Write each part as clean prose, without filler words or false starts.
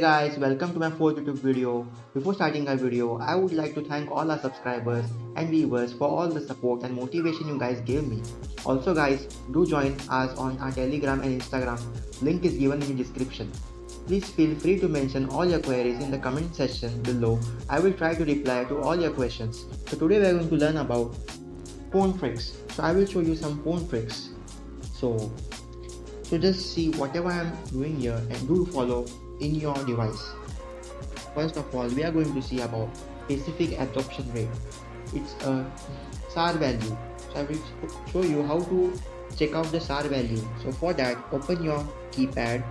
Hey guys, welcome to my fourth YouTube video. Before starting our video, I would like to thank all our subscribers and viewers for all the support and motivation you guys gave me. Also guys, do join us on our Telegram and Instagram. Link is given in the description. Please feel free to mention all your queries in the comment section below. I will try to reply to all your questions. So today we are going to learn about phone tricks. So I will show you some phone tricks. So just see whatever I am doing here and do follow in your device. First of all, we are going to see about specific absorption rate. It's a SAR value. So I will show you how to check out the SAR value. So for that, open your keypad,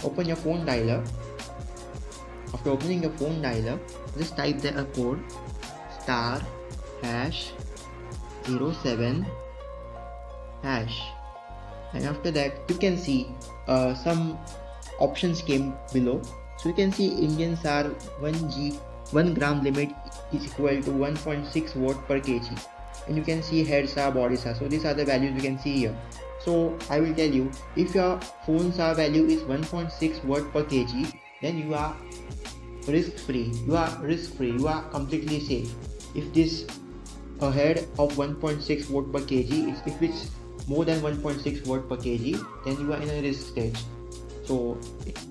open your phone dialer. After opening your phone dialer, just type there a code *#07#, and after that you can see some options came below. So you can see Indian SAR 1 gram limit is equal to 1.6 watt per kg, and you can see head SAR, body SAR. So these are the values you can see here. So I will tell you, if your phone SAR value is 1.6 watt per kg, then you are risk free, you are completely safe. If this ahead of 1.6 watt per kg, if it's more than 1.6 watt per kg, then you are in a risk stage. So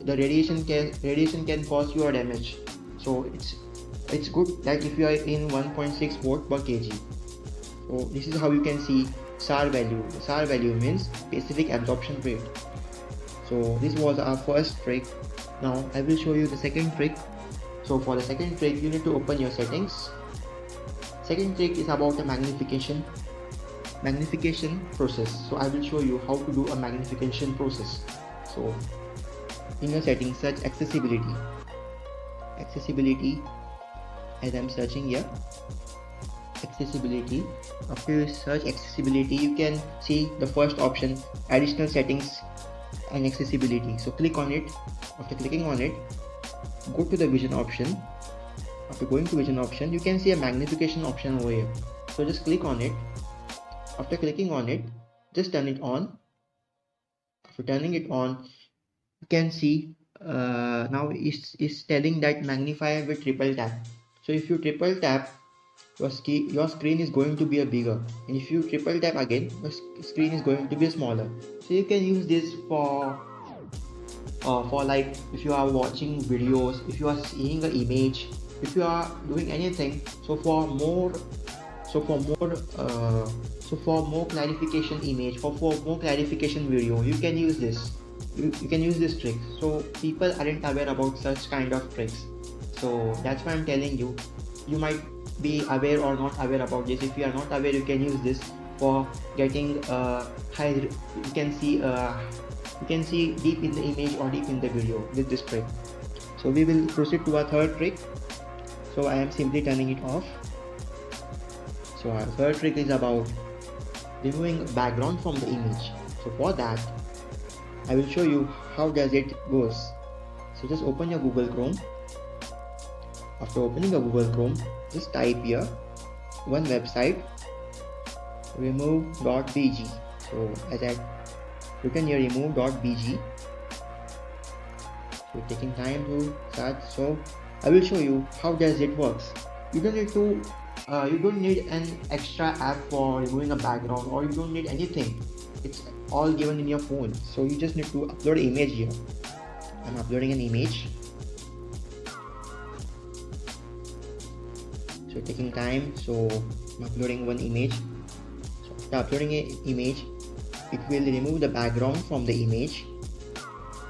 the radiation can cause you a damage. So it's good that if you are in 1.6 watt per kg. So this is how you can see SAR value. SAR value means specific absorption rate. So this was our first trick. Now I will show you the second trick. So for the second trick, you need to open your settings. Second trick is about the magnification process. So I will show you how to do a magnification process. So in your settings, search accessibility, as I'm searching here, accessibility. After you search accessibility, you can see the first option, additional settings and accessibility. So click on it. After clicking on it, go to the vision option. After going to vision option, you can see a magnification option over here. So just click on it. After clicking on it, just turn it on. After turning it on, you can see now it's telling that magnify with triple tap. So if you triple tap, your screen is going to be a bigger, and if you triple tap again, your screen is going to be smaller. So you can use this for like if you are watching videos, if you are seeing an image, if you are doing anything. So for more clarification image, for more clarification video, you can use this. You can use this trick. So people aren't aware about such kind of tricks. So that's why I'm telling you. You might be aware or not aware about this. If you are not aware, you can use this for getting high. You can see deep in the image or deep in the video with this trick. So we will proceed to our third trick. So I am simply turning it off. So our third trick is about removing background from the image. So for that, I will show you how does it goes. So just open your Google Chrome. After opening your Google Chrome, just type here one website, remove.bg. So as I written here, remove.bg. So taking time to search. So I will show you how does it works. You don't need an extra app for removing a background, or you don't need anything. It's all given in your phone. So you just need to upload an image here. I'm uploading an image. So taking time. So I'm uploading one image. So after uploading an image, it will remove the background from the image.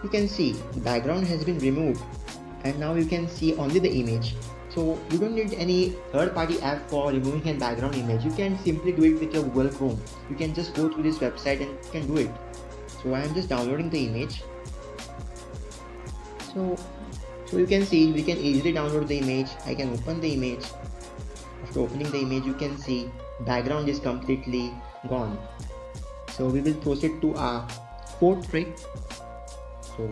You can see the background has been removed, and now you can see only the image. So you don't need any third-party app for removing a background image. You can simply do it with your Google Chrome. You can just go to this website and you can do it. So I am just downloading the image. So you can see we can easily download the image. I can open the image. After opening the image, you can see background is completely gone. So we will proceed to our fourth trick. So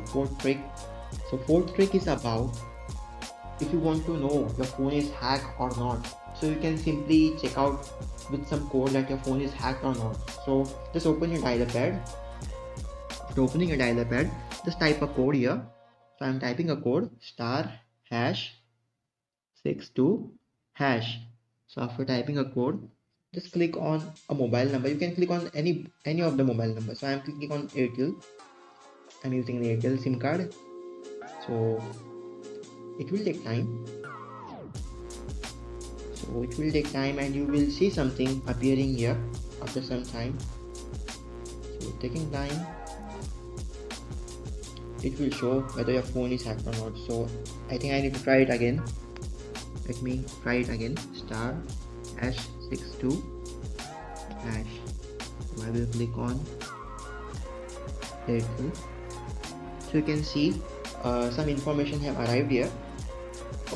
fourth trick is about if you want to know your phone is hacked or not. So you can simply check out with some code that your phone is hacked or not. So just open your dialer pad. After opening your dialer pad, just type a code here. So I'm typing a code *#62#. So after typing a code, just click on a mobile number. You can click on any of the mobile numbers. So I'm clicking on Airtel. I'm using the Airtel SIM card. So it will take time. So it will take time and you will see something appearing here after some time. So taking time, it will show whether your phone is hacked or not. So I think I need to try it again. Let me try it again. *#62#. So I will click on Airtel. So you can see some information have arrived here.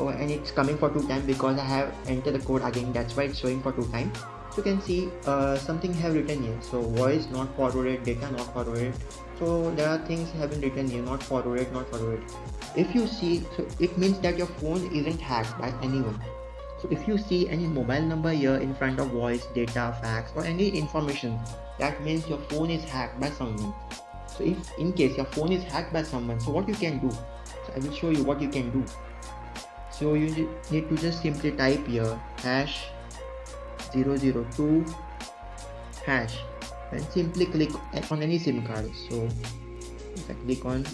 Oh, and it's coming for 2 times because I have entered the code again. That's why it's showing for 2 times. So you can see something have written here. So voice not forwarded, data not forwarded. So there are things have been written here, not forwarded, not forwarded. If you see, so it means that your phone isn't hacked by anyone. So if you see any mobile number here in front of voice, data, fax or any information, that means your phone is hacked by someone. So if in case your phone is hacked by someone, so what you can do? So I will show you what you can do. So you need to just simply type here #002# and simply click on any SIM card. So if I click on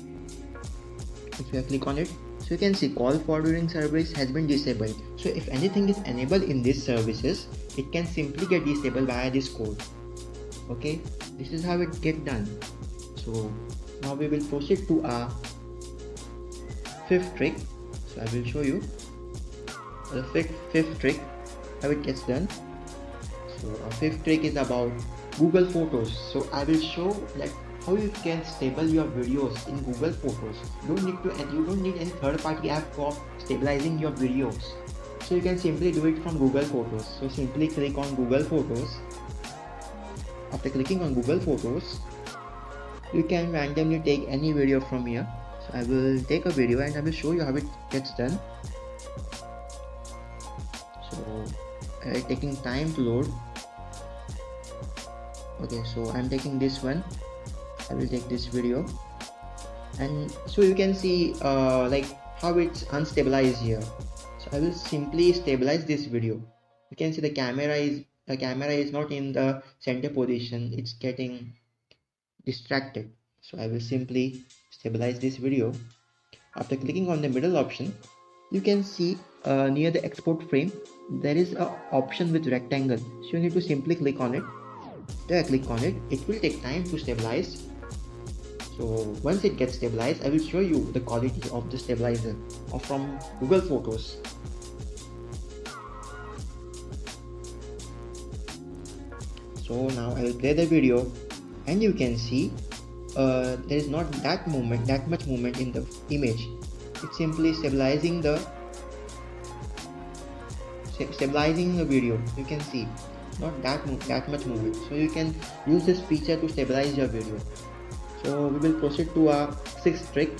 it, so you can see call forwarding service has been disabled. So if anything is enabled in these services, it can simply get disabled via this code. Okay, this is how it get done. So now we will proceed to our 5th trick. So I will show you the 5th trick, how it gets done. So our 5th trick is about Google Photos. So I will show like how you can stable your videos in Google Photos. You don't need any third-party app for stabilizing your videos. So you can simply do it from Google Photos. So simply click on Google Photos. After clicking on Google Photos, you can randomly take any video from here. So I will take a video and I will show you how it gets done. So taking time to load. Okay, so I'm taking this one. I will take this video, and so you can see like how it's unstabilized here. So I will simply stabilize this video. You can see the camera is not in the center position. It's getting distracted. So I will simply stabilize this video. After clicking on the middle option, you can see near the export frame there is an option with rectangle. So you need to simply click on it. After I click on it, it will take time to stabilize. So once it gets stabilized, I will show you the quality of the stabilizer from Google Photos. So now I will play the video and you can see there is not that much movement in the image. It's simply stabilizing the video. You can see not that much movement. So you can use this feature to stabilize your video. So we will proceed to our 6th trick.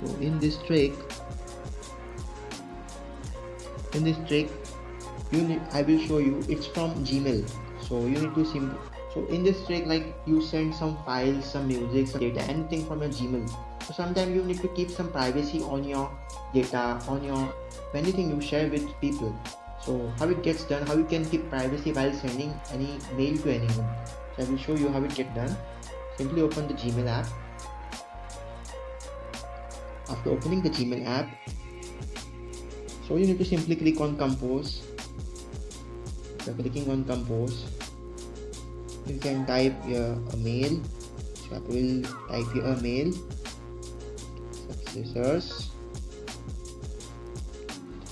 So in this trick, I will show you. It's from Gmail. So you need to so in this trick, like you send some files, some music, some data, anything from your Gmail. So sometimes you need to keep some privacy on your data, on your anything you share with people. So how it gets done, how you can keep privacy while sending any mail to anyone. So I will show you how it gets done. Simply open the Gmail app. After opening the Gmail app, so you need to simply click on Compose. After clicking on Compose, you can type here a mail. So I will type here a mail. Successors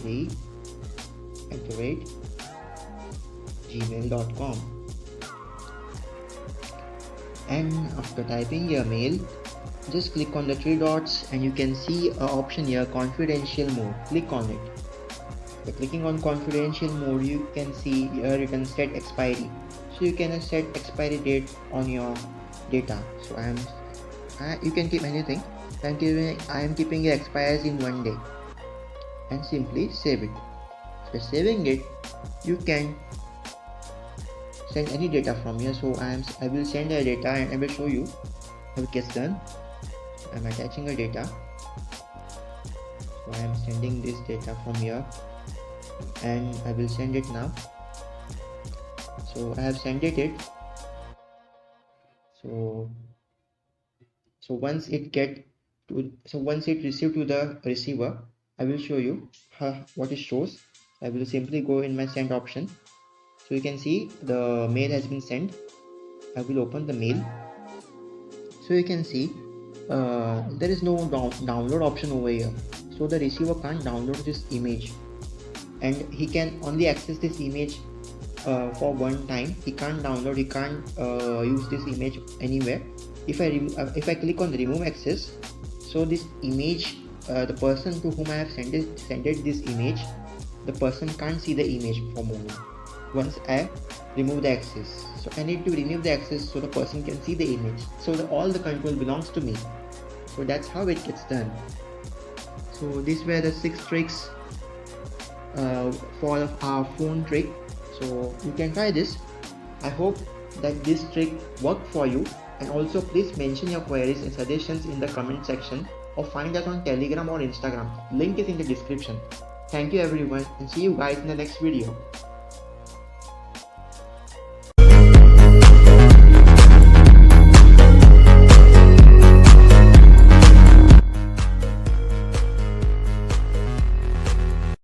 3@gmail.com. And after typing your mail, just click on the 3 dots and you can see an option here, confidential mode. Click on it. By clicking on confidential mode, you can see here written set expiry. So you can set expiry date on your data. So you can keep anything. I am keeping it expires in 1 day, and simply save it. After saving it, you can send any data from here. So I will send a data and I will show you how it gets done. I'm attaching a data. So I am sending this data from here and I will send it now. So I have sent it. So once it received to the receiver, I will show you what it shows. I will simply go in my send option. So you can see the mail has been sent. I will open the mail. So you can see there is no download option over here. So the receiver can't download this image, and he can only access this image for one time. He can't download, he can't use this image anywhere. If I click on remove access, so this image, the person to whom I have sent this image, the person can't see the image for a moment once I remove the access. So I need to remove the access so the person can see the image, so all the control belongs to me. So that's how it gets done. So these were the 6 tricks for our phone trick. So you can try this. I hope that this trick worked for you, and also please mention your queries and suggestions in the comment section, or find us on Telegram or Instagram. Link is in the description. Thank you everyone, and see you guys in the next video.